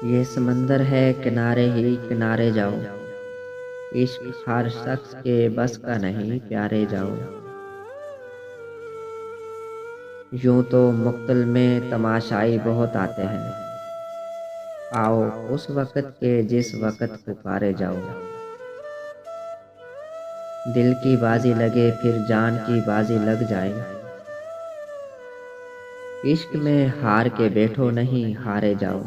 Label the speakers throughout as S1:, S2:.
S1: ये समंदर है किनारे ही किनारे जाओ। इश्क हर शख्स के बस का नहीं, प्यारे जाओ। यूं तो मुक्तल में तमाशाई बहुत आते हैं। आओ उस वक़्त के जिस वक़्त पुकारे जाओ। दिल की बाजी लगे फिर जान की बाजी लग जाए। इश्क में हार के बैठो नहीं, हारे जाओ।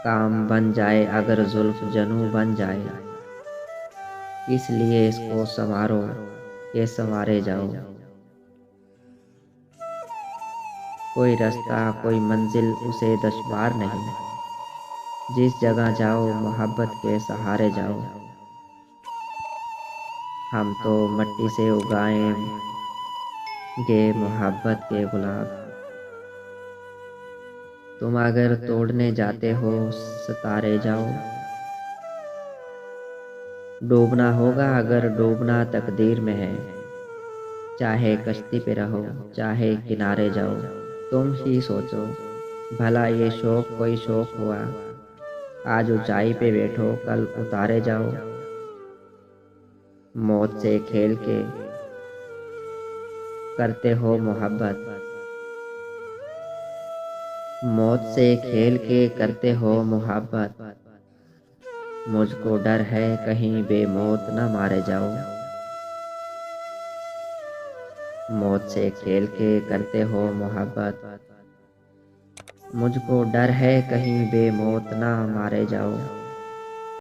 S1: काम बन जाए अगर जुल्फ जनू बन जाए। इसलिए इसको संवारो के संवारे जाओ। कोई रास्ता कोई मंजिल उसे दुश्वार नहीं। जिस जगह जाओ मोहब्बत के सहारे जाओ। हम तो मिट्टी से उगाएंगे मोहब्बत के गुलाब। तुम अगर तोड़ने जाते हो सितारे जाओ। डूबना होगा अगर डूबना तकदीर में है। चाहे कश्ती पे रहो चाहे किनारे जाओ। तुम ही सोचो भला ये शौक कोई शौक हुआ। आज ऊंचाई पे बैठो कल उतारे जाओ। मौत से खेल के करते हो मोहब्बत। मौत से खेल के करते हो मोहब्बत। मुझको डर है कहीं बेमौत न मारे जाओ। मौत से खेल के करते हो मोहब्बत। मुझको डर है कहीं बेमौत न मारे जाओ।